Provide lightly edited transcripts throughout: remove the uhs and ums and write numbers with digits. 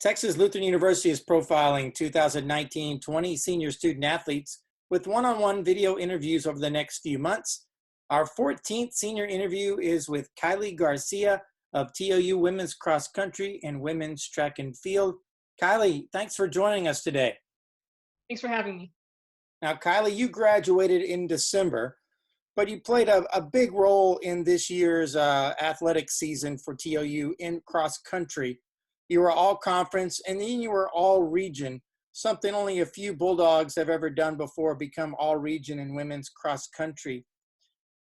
Texas Lutheran University is profiling 2019-20 senior student athletes with one-on-one video interviews over the next few months. Our 14th senior interview is with Kylee Garcia of TLU Women's Cross Country and Women's Track and Field. Kylee, thanks for joining us today. Thanks for having me. Now, Kylee, you graduated in December, but you played a big role in this year's athletic season for TLU in cross country. You were all conference and then you were all region, something only a few Bulldogs have ever done before, become all region in women's cross country.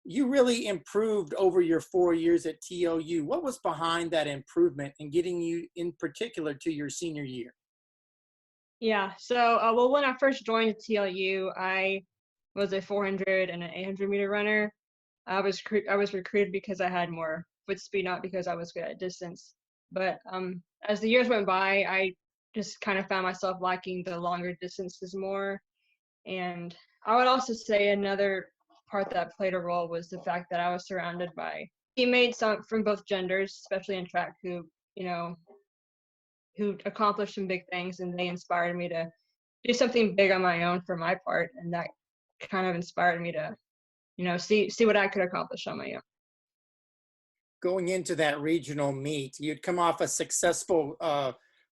You really improved over your 4 years at TLU. What was behind that improvement and getting you in particular to your senior year? Yeah, so when I first joined TLU, I was a 400 and an 800 meter runner. I was recruited because I had more foot speed, not because I was good at distance. But as the years went by, I just kind of found myself liking the longer distances more. And I would also say another part that played a role was the fact that I was surrounded by teammates from both genders, especially in track, who accomplished some big things, and they inspired me to do something big on my own for my part, and that kind of inspired me to, see what I could accomplish on my own. Going into that regional meet, you'd come off a successful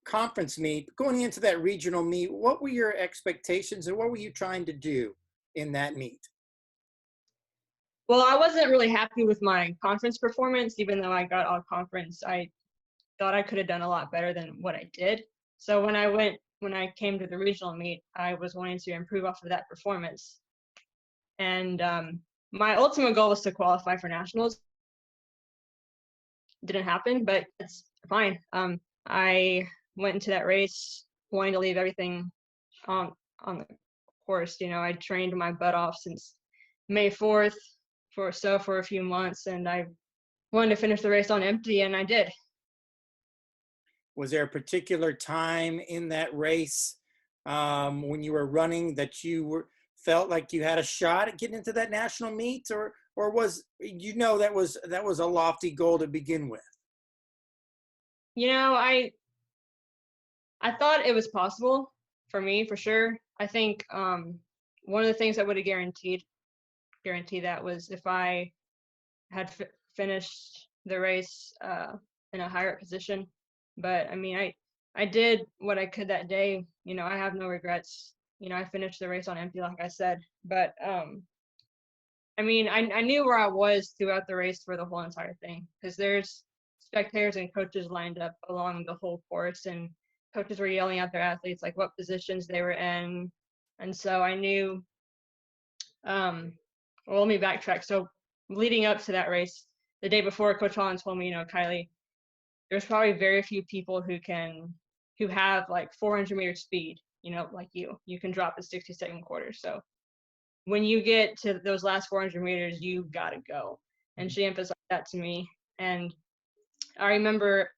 conference meet. Going into that regional meet, what were your expectations and what were you trying to do in that meet? Well, I wasn't really happy with my conference performance, even though I got all conference. I thought I could have done a lot better than what I did. So when I came to the regional meet, I was wanting to improve off of that performance. And my ultimate goal was to qualify for nationals. Didn't happen, but it's fine. I went into that race wanting to leave everything on the course. I trained my butt off since May 4th for a few months, and I wanted to finish the race on empty, and I did. Was there a particular time in that race when you were running that you felt like you had a shot at getting into that national meet, or was that was a lofty goal to begin with? I thought it was possible for me, for sure. I think one of the things that would have guaranteed that was if I had finished the race in a higher position. But I mean, I did what I could that day. I have no regrets. I finished the race on empty, like I said. But I mean, I knew where I was throughout the race for the whole entire thing, because there's spectators and coaches lined up along the whole course, and coaches were yelling at their athletes like what positions they were in. And so I knew, well, let me backtrack. So leading up to that race, the day before, Coach Holland told me, Kylee, there's probably very few people who have like 400 meter speed, like you can drop a 60-second quarter. So when you get to those last 400 meters, you got to go. And she emphasized that to me. And I remember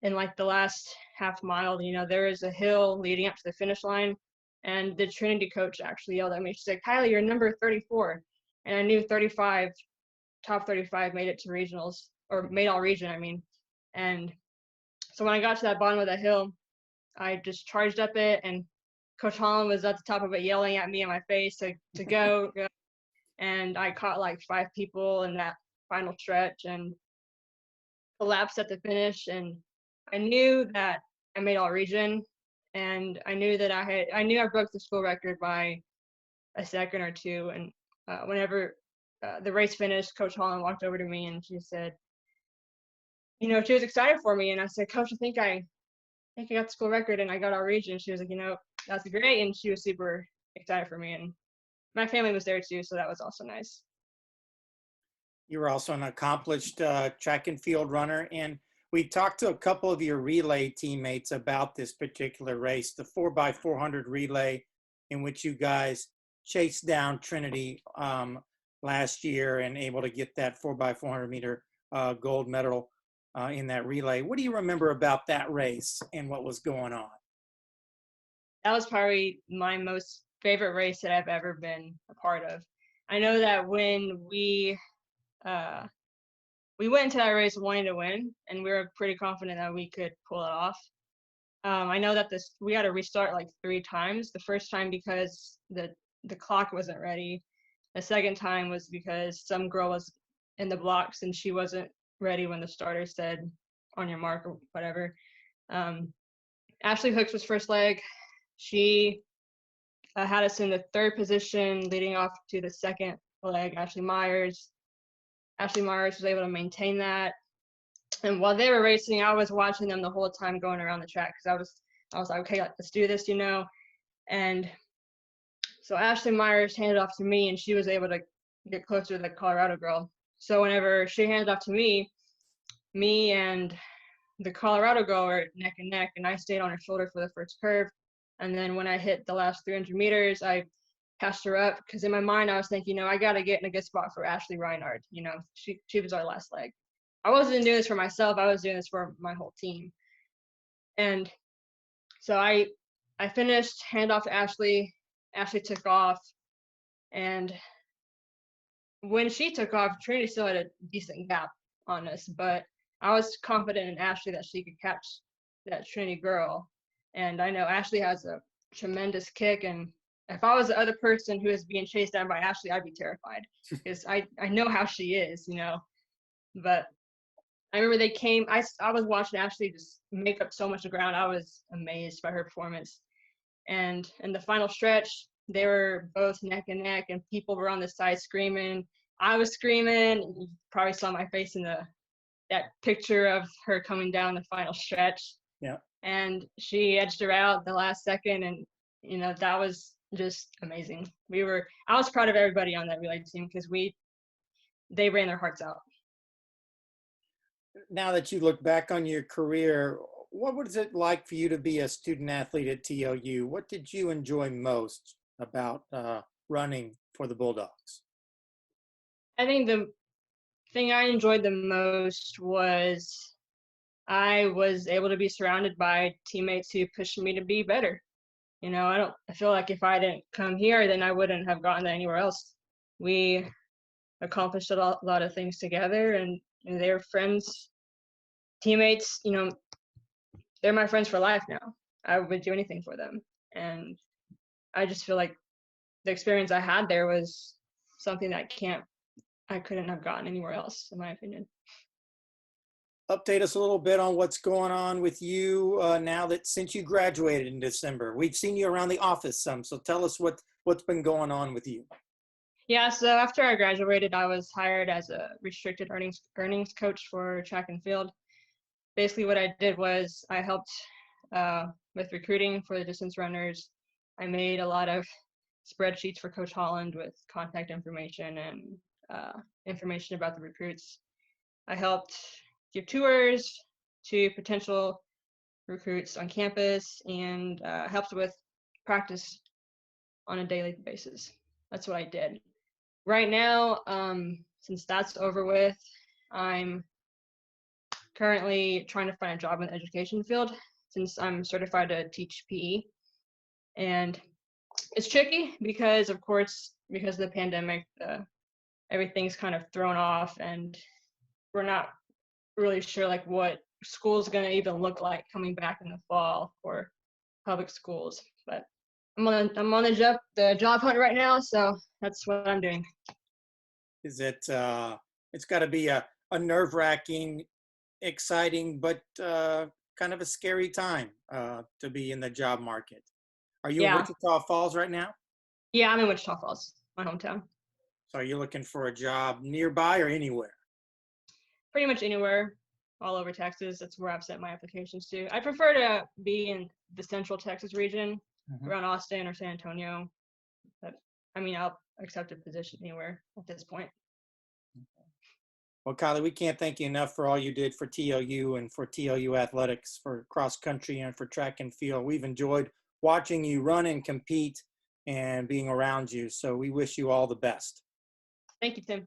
in like the last half mile, there is a hill leading up to the finish line. And the Trinity coach actually yelled at me. She said, Kylee, you're number 34. And I knew top 35 made it to regionals, or made all region, I mean. And so when I got to that bottom of the hill, I just charged up it, and Coach Holland was at the top of it yelling at me in my face to go. And I caught like 5 people in that final stretch and collapsed at the finish. And I knew that I made all region, and I knew that I broke the school record by a second or two. And whenever the race finished, Coach Holland walked over to me and she said, she was excited for me. And I said, Coach, I think I got the school record and I got our region. She was like, that's great. And she was super excited for me. And my family was there too, so that was also nice. You were also an accomplished track and field runner. And we talked to a couple of your relay teammates about this particular race, the 4x400 relay, in which you guys chased down Trinity last year and able to get that 4x400 meter gold medal in that relay. What do you remember about that race and what was going on? That was probably my most favorite race that I've ever been a part of. I know that when we went into that race wanting to win, and we were pretty confident that we could pull it off. I know that we had to restart like 3 times. The first time because the clock wasn't ready. The second time was because some girl was in the blocks and she wasn't ready when the starter said on your mark or whatever. Ashley Hooks was first leg. She had us in the 3rd position leading off to the 2nd leg. Ashley Myers was able to maintain that. And while they were racing, I was watching them the whole time going around the track because I was like, okay, let's do this, you know. And so Ashley Myers handed off to me, and she was able to get closer to the Colorado girl. So whenever she handed off to me and the Colorado girl were neck and neck, and I stayed on her shoulder for the first curve. And then when I hit the last 300 meters, I passed her up because in my mind I was thinking, you know, I got to get in a good spot for Ashley Reinhardt. You know, she was our last leg. I wasn't doing this for myself. I was doing this for my whole team. And so I finished, hand off to Ashley. Ashley took off. And when she took off, Trinity still had a decent gap on us. But I was confident in Ashley that she could catch that Trinity girl. And I know Ashley has a tremendous kick. And if I was the other person who was being chased down by Ashley, I'd be terrified because I know how she is, you know. But I remember they came, I was watching Ashley just make up so much ground. I was amazed by her performance. And in the final stretch, they were both neck and neck, and people were on the side screaming. I was screaming. You probably saw my face in that picture of her coming down the final stretch. Yeah. And she edged her out the last second, and you know that was just amazing. I was proud of everybody on that relay team because they ran their hearts out. Now that you look back on your career, what was it like for you to be a student athlete at TLU? What did you enjoy most about running for the Bulldogs? I think the thing I enjoyed the most was I was able to be surrounded by teammates who pushed me to be better. You know, I feel like if I didn't come here, then I wouldn't have gotten that anywhere else. We accomplished a lot of things together, and they're friends, teammates, you know, they're my friends for life now. I would do anything for them. And I just feel like the experience I had there was something that I couldn't have gotten anywhere else, in my opinion. Update us a little bit on what's going on with you now that since you graduated in December. We've seen you around the office some, so tell us what's been going on with you. Yeah, so after I graduated, I was hired as a restricted earnings coach for track and field. Basically what I did was I helped with recruiting for the distance runners. I made a lot of spreadsheets for Coach Holland with contact information and information about the recruits. I helped give tours to potential recruits on campus and helped with practice on a daily basis. That's what I did. Right now, since that's over with, I'm currently trying to find a job in the education field since I'm certified to teach PE. And it's tricky because, of course, because of the pandemic, everything's kind of thrown off, and we're not really sure like what school's going to even look like coming back in the fall for public schools. But I'm on the job hunt right now, so that's what I'm doing. Is it? It's got to be a nerve-wracking, exciting, but kind of a scary time to be in the job market. Are you in Wichita Falls right now? Yeah, I'm in Wichita Falls, my hometown. So are you looking for a job nearby or anywhere? Pretty much anywhere, all over Texas. That's where I've sent my applications to. I prefer to be in the central Texas region, around Austin or San Antonio. But I mean, I'll accept a position anywhere at this point. Well, Kylee, we can't thank you enough for all you did for TLU and for TLU Athletics, for cross country and for track and field. We've enjoyed watching you run and compete and being around you. So we wish you all the best. Thank you, Tim.